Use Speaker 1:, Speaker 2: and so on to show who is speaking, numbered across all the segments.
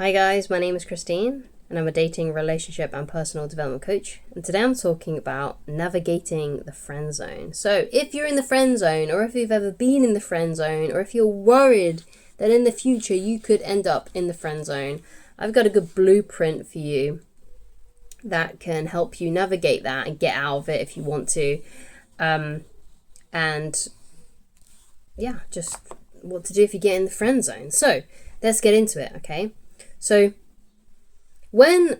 Speaker 1: Hi guys, my name is Christine and I'm a dating, relationship and personal development coach, and today I'm talking about navigating the friend zone. So if you're in the friend zone, or if you've ever been in the friend zone, or if you're worried that in the future you could end up in the friend zone, I've got a good blueprint for you that can help you navigate that and get out of it if you want to. Just what to do if you get in the friend zone. So let's get into it, okay? So when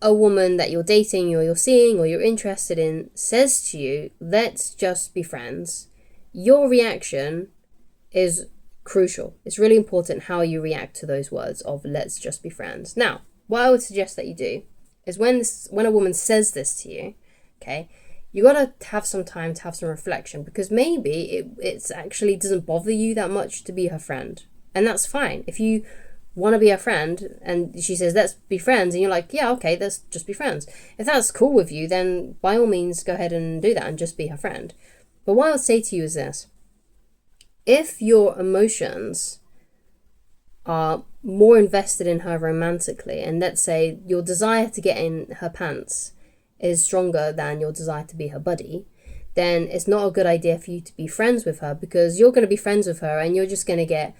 Speaker 1: a woman that you're dating or you're seeing or you're interested in says to you, let's just be friends, your reaction is crucial. It's really important how you react to those words of let's just be friends. Now, what I would suggest that you do is when a woman says this to you, okay, you got to have some time to have some reflection, because maybe it actually doesn't bother you that much to be her friend. And that's fine. If you want to be her friend and she says let's be friends and you're like, yeah, okay, let's just be friends, if that's cool with you, then by all means go ahead and do that and just be her friend. But what I would say to you is this: if your emotions are more invested in her romantically, and let's say your desire to get in her pants is stronger than your desire to be her buddy, then it's not a good idea for you to be friends with her, because you're going to be friends with her and you're just going to get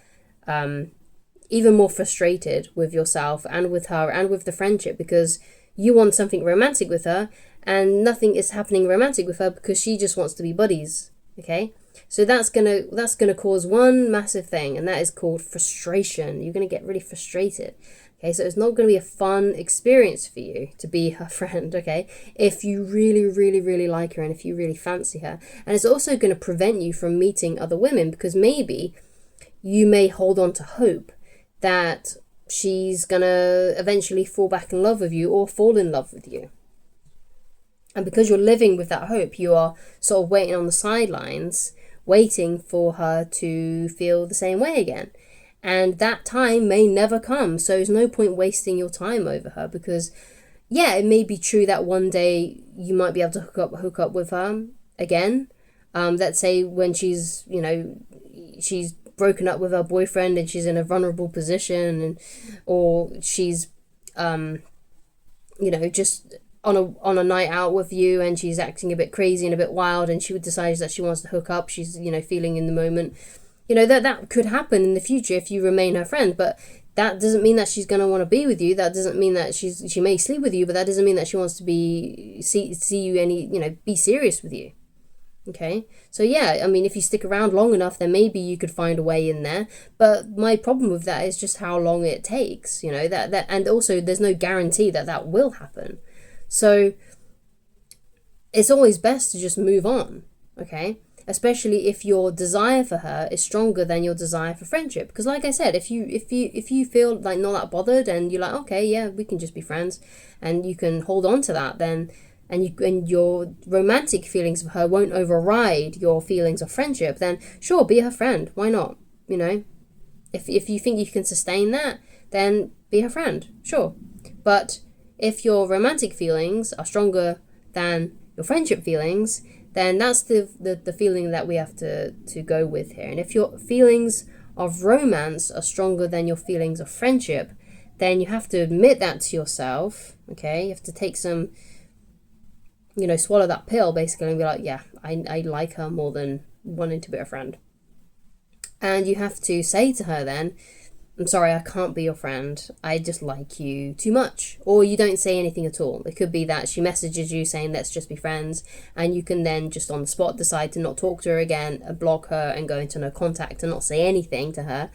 Speaker 1: even more frustrated with yourself and with her and with the friendship, because you want something romantic with her and nothing is happening romantic with her because she just wants to be buddies. Okay, so that's gonna cause one massive thing, and that is called frustration. You're gonna get really frustrated. Okay, so it's not going to be a fun experience for you to be her friend, okay, if you really, really, really like her and if you really fancy her. And it's also going to prevent you from meeting other women, because maybe you may hold on to hope that she's going to eventually fall back in love with you or fall in love with you. And because you're living with that hope, you are sort of waiting on the sidelines, waiting for her to feel the same way again. And that time may never come, so there's no point wasting your time over her, because yeah, it may be true that one day you might be able to hook up with her again. Let's say when she's broken up with her boyfriend and she's in a vulnerable position, or she's just on a night out with you and she's acting a bit crazy and a bit wild, and she decides that she wants to hook up. She's feeling in the moment. That could happen in the future if you remain her friend, but that doesn't mean that she's going to want to be with you. That doesn't mean that she may sleep with you, but that doesn't mean that she wants to see you be serious with you. Okay, so yeah, I mean, if you stick around long enough, then maybe you could find a way in there. But my problem with that is just how long it takes. And also there's no guarantee that will happen. So it's always best to just move on. Okay, especially if your desire for her is stronger than your desire for friendship. Because like I said, if you feel like not that bothered and you're like, okay, yeah, we can just be friends, and you can hold on to that, then and your romantic feelings for her won't override your feelings of friendship, then sure, be her friend. Why not? If you think you can sustain that, then be her friend, sure. But if your romantic feelings are stronger than your friendship feelings, then that's the feeling that we have to go with here. And if your feelings of romance are stronger than your feelings of friendship, then you have to admit that to yourself, okay? You have to take some, swallow that pill, basically, and be like, yeah, I like her more than wanting to be a friend. And you have to say to her then, I'm sorry, I can't be your friend. I just like you too much. Or you don't say anything at all. It could be that she messages you saying, let's just be friends. And you can then just on the spot decide to not talk to her again, block her and go into no contact and not say anything to her.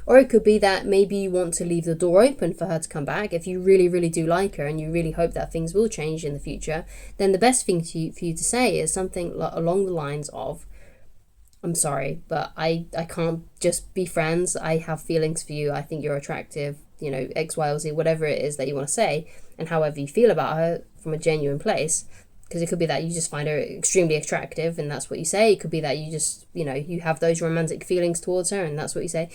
Speaker 1: Or it could be that maybe you want to leave the door open for her to come back. If you really, really do like her and you really hope that things will change in the future, then the best thing for you to say is something along the lines of, I'm sorry, but I can't just be friends. I have feelings for you. I think you're attractive, X, Y, or Z, whatever it is that you want to say, and however you feel about her from a genuine place. Because it could be that you just find her extremely attractive and that's what you say. It could be that you just, you have those romantic feelings towards her and that's what you say.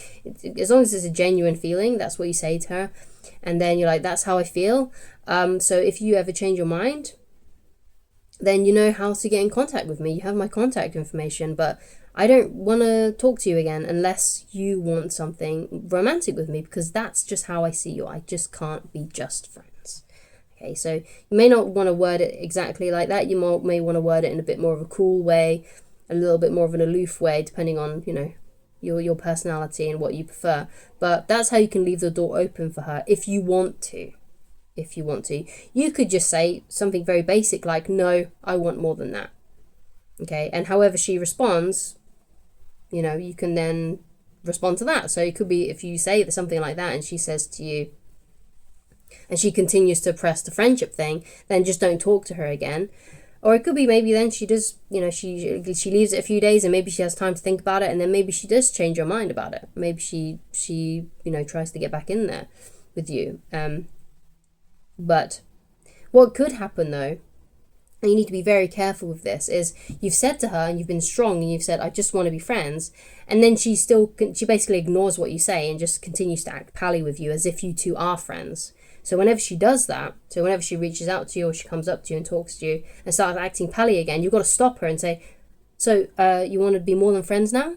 Speaker 1: As long as it's a genuine feeling, that's what you say to her. And then you're like, that's how I feel. So if you ever change your mind, then you know how to get in contact with me. You have my contact information, but I don't want to talk to you again unless you want something romantic with me, because that's just how I see you. I just can't be just friends. Okay, so you may not want to word it exactly like that. You may want to word it in a bit more of a cool way, a little bit more of an aloof way, depending on, your personality and what you prefer. But that's how you can leave the door open for her if you want to. If you want to. You could just say something very basic like, no, I want more than that. Okay, and however she responds, you can then respond to that. So it could be, if you say something like that and she says to you, and she continues to press the friendship thing, then just don't talk to her again. Or it could be maybe then she does, she leaves it a few days and maybe she has time to think about it, and then maybe she does change her mind about it. Maybe she tries to get back in there with you. But what could happen though, and you need to be very careful with this, is you've said to her and you've been strong and you've said, I just want to be friends. And then she basically ignores what you say and just continues to act pally with you as if you two are friends. So whenever she does that, so whenever she reaches out to you or she comes up to you and talks to you and starts acting pally again, you've got to stop her and say, so you want to be more than friends now?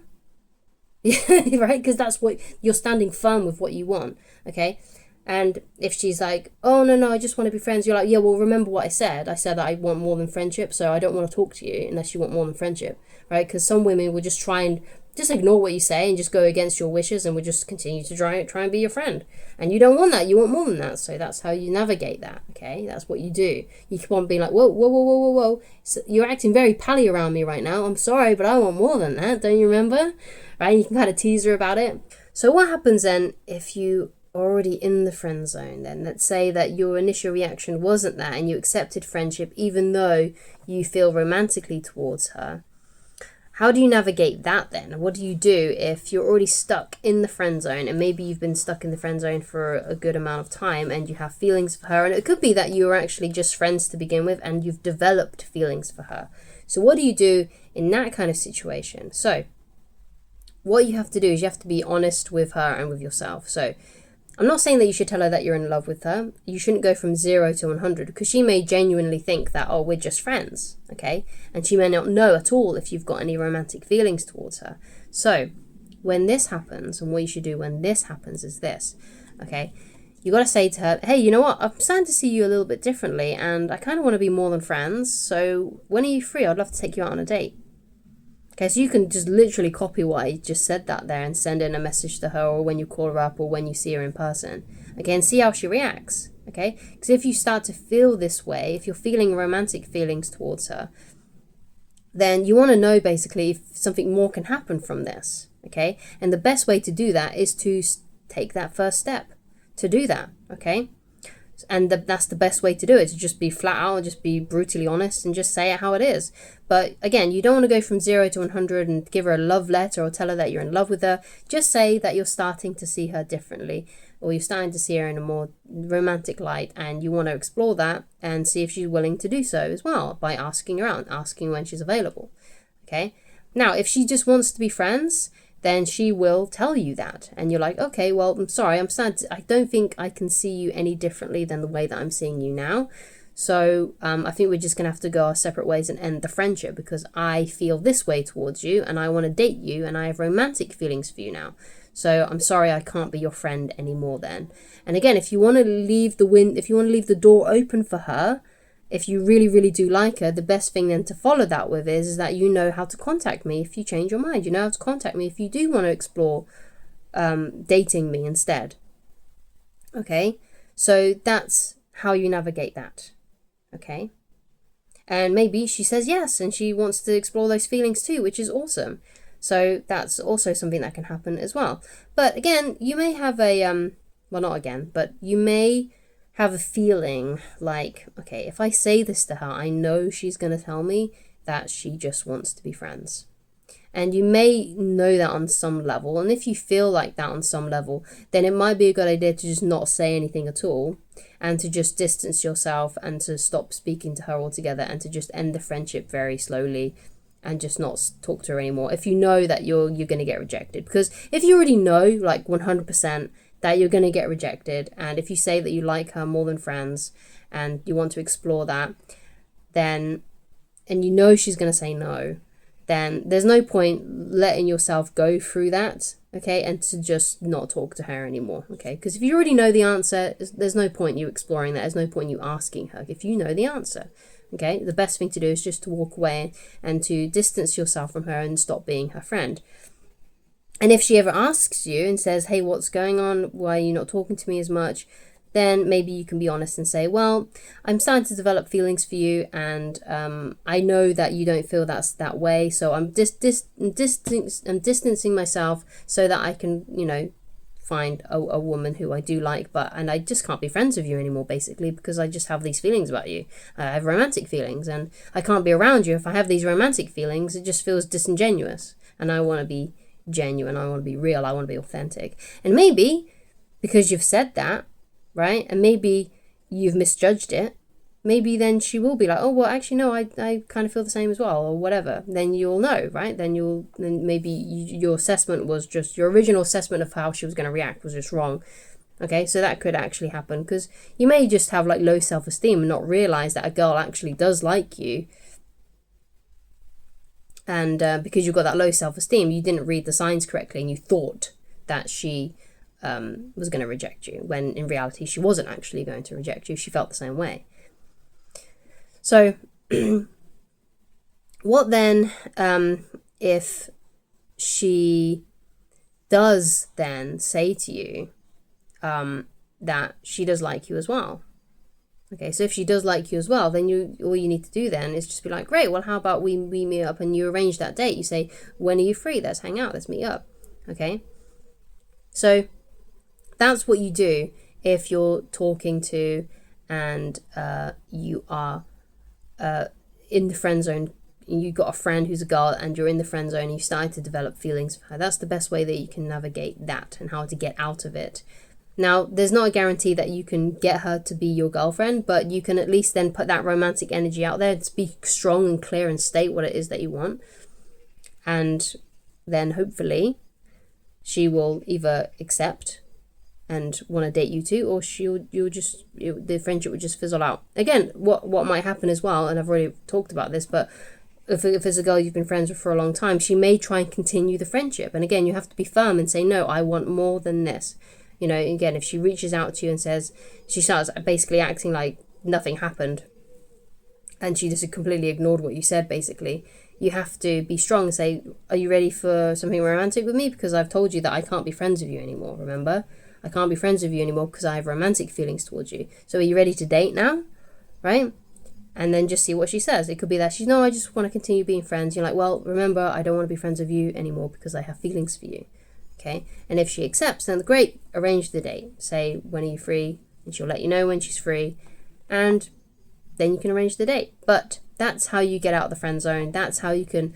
Speaker 1: Right? Because that's what you're standing firm with, what you want. Okay? And if she's like, oh, no, I just want to be friends. You're like, yeah, well, remember what I said. I said that I want more than friendship, so I don't want to talk to you unless you want more than friendship, right? Because some women will just try and just ignore what you say and just go against your wishes and will just continue to try and be your friend. And you don't want that. You want more than that. So that's how you navigate that, okay? That's what you do. You keep on being like, whoa. So you're acting very pally around me right now. I'm sorry, but I want more than that. Don't you remember? Right? And you can kind of tease her about it. So what happens then if you already in the friend zone? Then let's say that your initial reaction wasn't that and you accepted friendship even though you feel romantically towards her. How do you navigate that then? What do you do if you're already stuck in the friend zone, and maybe you've been stuck in the friend zone for a good amount of time and you have feelings for her, and it could be that you were actually just friends to begin with and you've developed feelings for her. So what do you do in that kind of situation? So what you have to do is you have to be honest with her and with yourself. So I'm not saying that you should tell her that you're in love with her. You shouldn't go from 0 to 100, because she may genuinely think that, oh, we're just friends, okay? And she may not know at all if you've got any romantic feelings towards her. So when this happens, and what you should do when this happens is this, okay? You got to say to her, hey, you know what? I'm starting to see you a little bit differently, and I kind of want to be more than friends. So when are you free? I'd love to take you out on a date. Okay, so you can just literally copy what I just said that there and send in a message to her, or when you call her up, or when you see her in person. Okay, and see how she reacts. Okay, because if you start to feel this way, if you're feeling romantic feelings towards her, then you want to know basically if something more can happen from this. Okay, and the best way to do that is to take that first step to do that. Okay. And that's the best way to do it, to just be flat out and just be brutally honest and just say it how it is. But again, you don't want to go from 0 to 100 and give her a love letter or tell her that you're in love with her. Just say that you're starting to see her differently, or you're starting to see her in a more romantic light, and you want to explore that and see if she's willing to do so as well by asking her out and asking when she's available. Okay. Now, if she just wants to be friends, then she will tell you that. And you're like, okay, well, I'm sorry, I don't think I can see you any differently than the way that I'm seeing you now. So I think we're just going to have to go our separate ways and end the friendship, because I feel this way towards you and I want to date you and I have romantic feelings for you now. So I'm sorry, I can't be your friend anymore then. And again, if you want to leave the door open for her, if you really, really do like her, the best thing then to follow that with is that you know how to contact me if you change your mind. You know how to contact me if you do want to explore dating me instead. Okay, so that's how you navigate that. Okay, and maybe she says yes and she wants to explore those feelings too, which is awesome. So that's also something that can happen as well. But again, you may have you may have a feeling like, okay, if I say this to her, I know she's going to tell me that she just wants to be friends. And you may know that on some level. And if you feel like that on some level, then it might be a good idea to just not say anything at all, and to just distance yourself and to stop speaking to her altogether, and to just end the friendship very slowly and just not talk to her anymore if you know that you're going to get rejected. Because if you already know, like 100%, that you're going to get rejected, and if you say that you like her more than friends and you want to explore that, then, and you know she's going to say no, then there's no point letting yourself go through that, okay, and to just not talk to her anymore, okay? Because if you already know the answer, there's no point you exploring that. There's no point you asking her if you know the answer, okay? The best thing to do is just to walk away and to distance yourself from her and stop being her friend. And if she ever asks you and says, hey, what's going on? Why are you not talking to me as much? Then maybe you can be honest and say, well, I'm starting to develop feelings for you, and I know that you don't feel that way, so I'm distancing myself so that I can, find a woman who I do like, and I just can't be friends with you anymore, basically, because I just have these feelings about you. I have romantic feelings, and I can't be around you if I have these romantic feelings. It just feels disingenuous, and I want to be genuine, I want to be real, I want to be authentic. And maybe because you've said that, right, and maybe you've misjudged it, maybe then she will be like, oh, well, actually, no, I kind of feel the same as well, or whatever. Then you'll know, right? Then maybe your assessment was just, your original assessment of how she was going to react was just wrong. Okay, so that could actually happen, because you may just have like low self-esteem and not realize that a girl actually does like you. And because you've got that low self-esteem, you didn't read the signs correctly, and you thought that she was going to reject you, when in reality she wasn't actually going to reject you. She felt the same way. So what then if she does then say to you that she does like you as well? Okay, so if she does like you as well, then all you need to do then is just be like, great, well, how about we meet up, and you arrange that date. You say, when are you free? Let's hang out, let's meet up. Okay, so that's what you do if you're talking to and you are in the friend zone. You've got a friend who's a girl and you're in the friend zone and you started to develop feelings for her. That's the best way that you can navigate that and how to get out of it. Now, there's not a guarantee that you can get her to be your girlfriend, but you can at least then put that romantic energy out there, speak strong and clear and state what it is that you want. And then hopefully she will either accept and want to date you too, or the friendship would just fizzle out. Again, what might happen as well, and I've already talked about this, but if it's a girl you've been friends with for a long time, she may try and continue the friendship. And again, you have to be firm and say, no, I want more than this. Again, if she reaches out to you and says, she starts basically acting like nothing happened and she just completely ignored what you said, basically, you have to be strong and say, are you ready for something romantic with me? Because I've told you that I can't be friends with you anymore, remember? I can't be friends with you anymore because I have romantic feelings towards you. So are you ready to date now? Right? And then just see what she says. It could be that she's, no, I just want to continue being friends. You're like, well, remember, I don't want to be friends with you anymore because I have feelings for you. Okay, and if she accepts, then great, arrange the date. Say, when are you free? And she'll let you know when she's free. And then you can arrange the date. But that's how you get out of the friend zone. That's how you can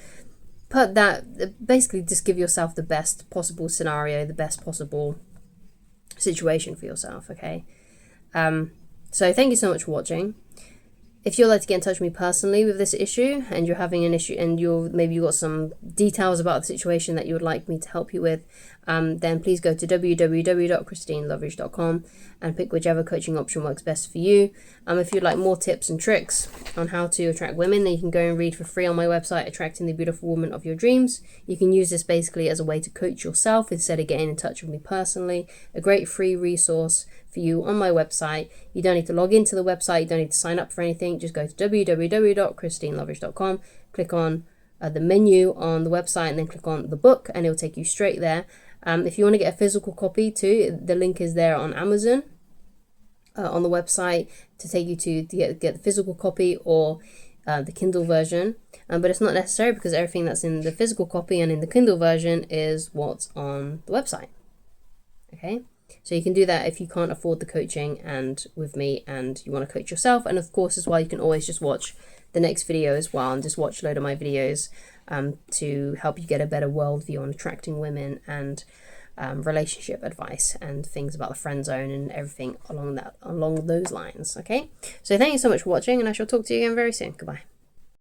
Speaker 1: put that, basically just give yourself the best possible scenario, the best possible situation for yourself, okay? So thank you so much for watching. If you'd like to get in touch with me personally with this issue, and you're having an issue and maybe you've got some details about the situation that you would like me to help you with, then please go to www.christineloveridge.com and pick whichever coaching option works best for you. If you'd like more tips and tricks on how to attract women, then you can go and read for free on my website, Attracting the Beautiful Woman of Your Dreams. You can use this basically as a way to coach yourself instead of getting in touch with me personally. A great free resource for you on my website. You don't need to log into the website, you don't need to sign up for anything. Just go to www.christineloveridge.com, click on the menu on the website, and then click on the book, and it'll take you straight there. If you want to get a physical copy too, the link is there on Amazon on the website to take you to get the physical copy or the Kindle version. But it's not necessary because everything that's in the physical copy and in the Kindle version is what's on the website. Okay? So you can do that if you can't afford the coaching and with me and you want to coach yourself. And of course as well, you can always just watch the next video as well and just watch a load of my videos to help you get a better worldview on attracting women and relationship advice and things about the friend zone and everything along those lines. Okay, so thank you so much for watching, and I shall talk to you again very soon. Goodbye.